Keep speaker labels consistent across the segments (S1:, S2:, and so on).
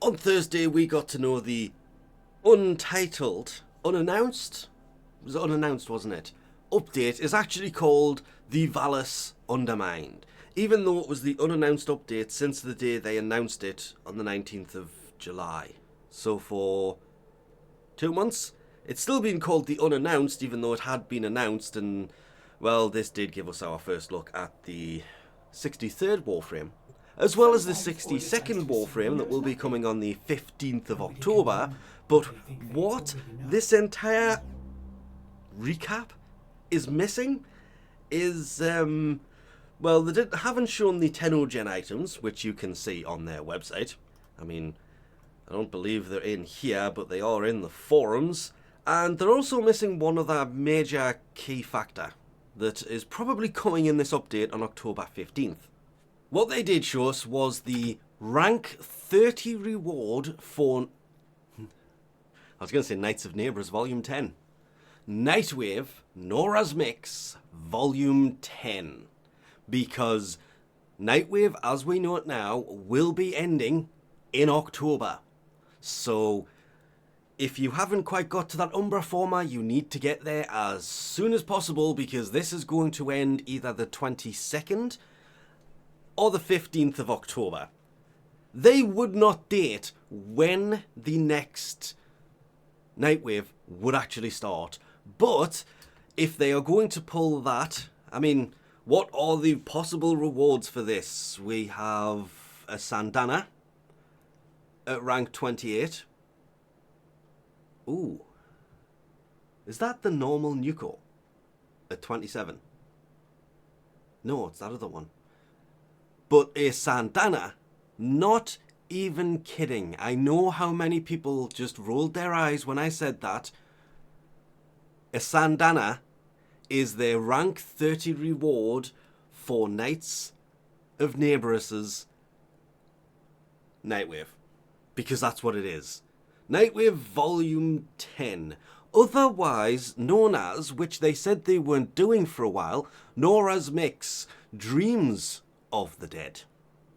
S1: On Thursday, we got to know the unannounced? It was unannounced, wasn't it? Update is actually called the Vallis Undermind, even though it was the unannounced update since the day they announced it on the 19th of July. So for 2 months, it's still been called the unannounced, even though it had been announced, and, well, this did give us our first look at the 63rd Warframe, as well as the 62nd Warframe that will be coming on the 15th of October. But what this entire recap is missing is, well, they haven't shown the 10 gen items, which you can see on their website. I mean, I don't believe they're in here, but they are in the forums. And they're also missing one other major key factor that is probably coming in this update on October 15th. What they did show us was the rank 30 reward for, I was going to say Knights of Neighbours Volume 10. Nightwave, Nora's Mix, Volume 10. Because Nightwave, as we know it now, will be ending in October. So, if you haven't quite got to that Umbra former, you need to get there as soon as possible, because this is going to end either the 22nd or the 15th of October. They would not date when the next Nightwave would actually start. But if they are going to pull that, I mean, what are the possible rewards for this? We have a Sandana at rank 28. Ooh. Is that the normal Nuko at 27? No, it's that other one. But a Sandana, not even kidding. I know how many people just rolled their eyes when I said that. A Sandana is their rank 30 reward for Knights of Neighbours' Nightwave. Because that's what it is. Nightwave Volume 10. Otherwise known as, which they said they weren't doing for a while, Nora's Mix, Dreams of the Dead.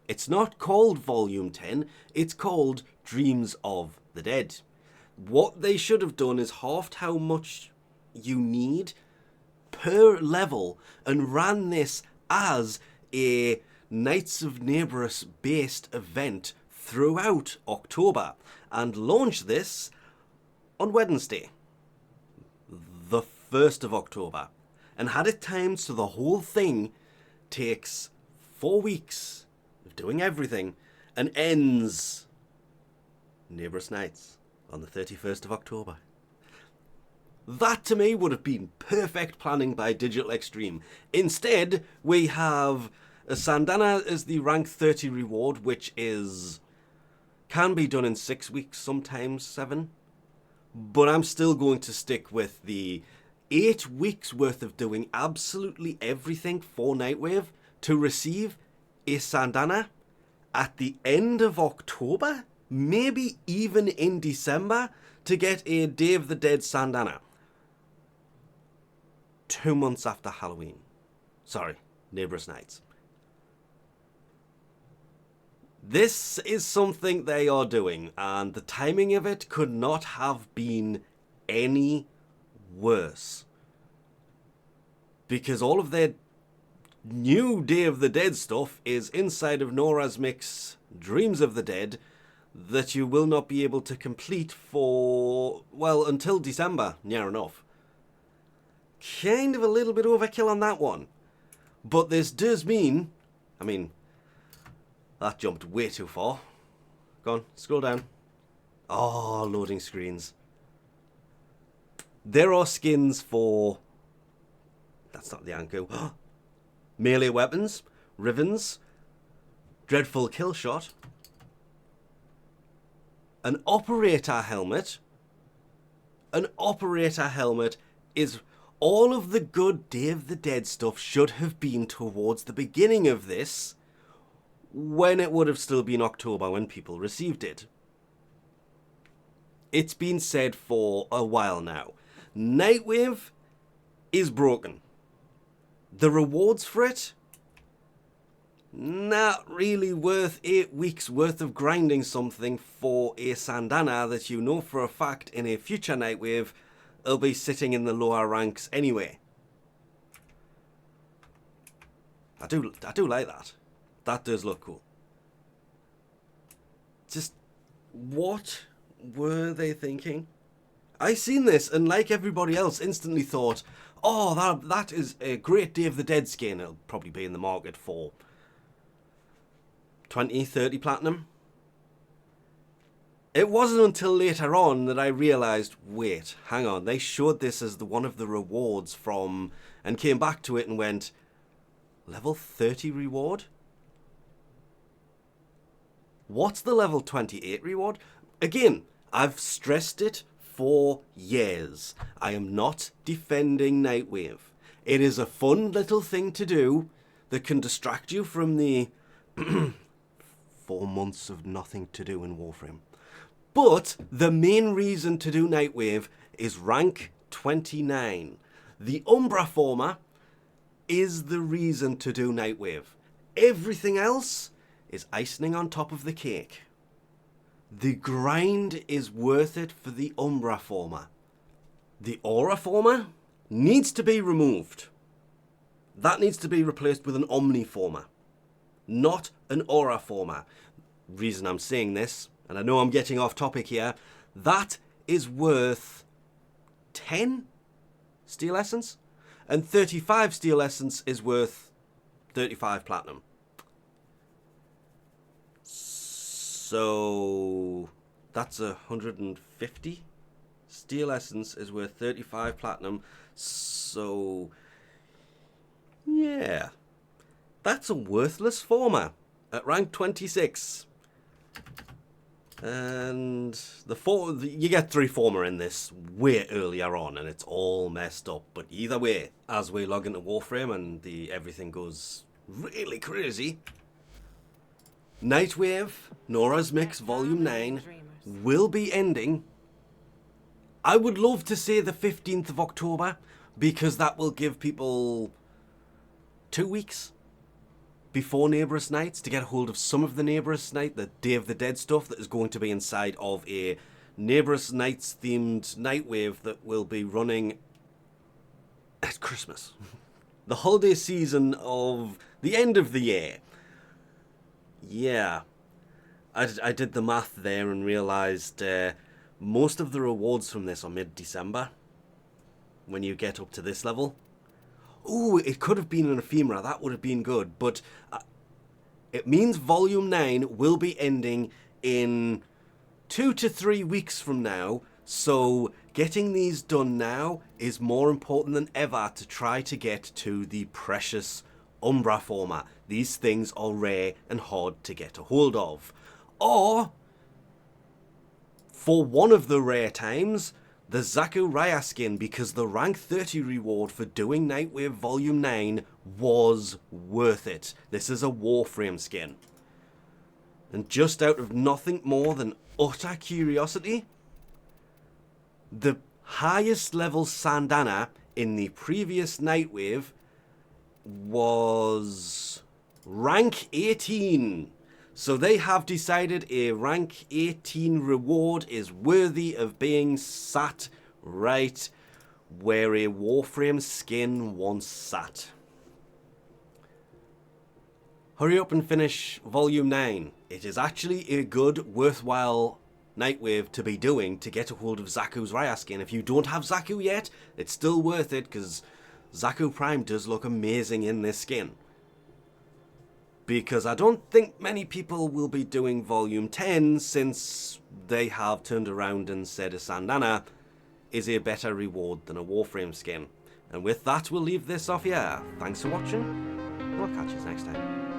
S1: It's not called Volume 10, it's called Dreams of the Dead. What they should have done is halved how much you need per level and ran this as a Knights of Neighbours based event throughout October and launched this on Wednesday, the 1st of October, and had it timed so the whole thing takes 4 weeks of doing everything and ends Neighbours Nights on the 31st of October. That to me would have been perfect planning by Digital Extreme. Instead, we have a Sandana as the rank 30 reward, which can be done in 6 weeks, sometimes 7. But I'm still going to stick with the 8 weeks worth of doing absolutely everything for Nightwave to receive a Sandana at the end of October, maybe even in December, to get a Day of the Dead Sandana. 2 months after Halloween. Sorry, Neighbours Nights. This is something they are doing, and the timing of it could not have been any worse. Because all of their new Day of the Dead stuff is inside of Nora's Mix Dreams of the Dead that you will not be able to complete for, well, until December, near enough. Kind of a little bit overkill on that one. But this does mean, I mean, that jumped way too far. Go on, scroll down. Oh, loading screens. There are skins for, that's not the Anku. Melee weapons, Rivens, Dreadful Killshot, an Operator Helmet. An Operator Helmet is all of the good Day of the Dead stuff should have been towards the beginning of this, when it would have still been October when people received it. It's been said for a while now. Nightwave is broken. The rewards for it, not really worth 8 weeks worth of grinding something for a Sandana that you know for a fact in a future Nightwave will be sitting in the lower ranks anyway. I do like that. That does look cool. Just, what were they thinking? I seen this and like everybody else instantly thought, oh, that is a great Day of the Dead skin. It'll probably be in the market for 20, 30 platinum. It wasn't until later on that I realised, wait, hang on, they showed this as one of the rewards from, and came back to it and went, level 30 reward? What's the level 28 reward? Again, I've stressed it for years. I am not defending Nightwave. It is a fun little thing to do that can distract you from the 4 months of nothing to do in Warframe. But the main reason to do Nightwave is rank 29. The Umbra Former is the reason to do Nightwave. Everything else is icing on top of the cake. The grind is worth it for the Umbra Former. The Aura Former needs to be removed. That needs to be replaced with an Omni Former, not an Aura Former. Reason I'm saying this, and I know I'm getting off topic here, that is worth 10 Steel Essence, and 35 Steel Essence is worth 35 Platinum. So that's 150. Steel Essence is worth 35 Platinum. So yeah, that's a worthless Former at rank 26. And you get 3 Former in this way earlier on, and it's all messed up. But either way, as we log into Warframe and everything goes really crazy, Nightwave, Nora's Mix Volume 9 will be ending. I would love to say the 15th of October, because that will give people 2 weeks before Neighbourous Nights to get a hold of some of the Neighbourous Night, the Day of the Dead stuff that is going to be inside of a Neighbourous Nights themed Nightwave that will be running at Christmas. The holiday season of the end of the year. Yeah, I did the math there and realised most of the rewards from this are mid-December when you get up to this level. Ooh, it could have been an ephemera, that would have been good, but it means Volume 9 will be ending in 2 to 3 weeks from now, so getting these done now is more important than ever to try to get to the precious Umbra Former. These things are rare and hard to get a hold of. Or, for one of the rare times, the Zaku Raya skin, because the rank 30 reward for doing Nightwave Volume 9 was worth it. This is a Warframe skin. And just out of nothing more than utter curiosity, the highest level Sandana in the previous Nightwave was rank 18. So they have decided a rank 18 reward is worthy of being sat right where a Warframe skin once sat. Hurry up and finish Volume 9. It is actually a good, worthwhile Nightwave to be doing to get a hold of Zaku's Raya skin. If you don't have Zaku yet, it's still worth it because Zaku Prime does look amazing in this skin. Because I don't think many people will be doing Volume 10 since they have turned around and said a Sandana is a better reward than a Warframe skin. And with that, we'll leave this off here. Thanks for watching, and I'll catch you next time.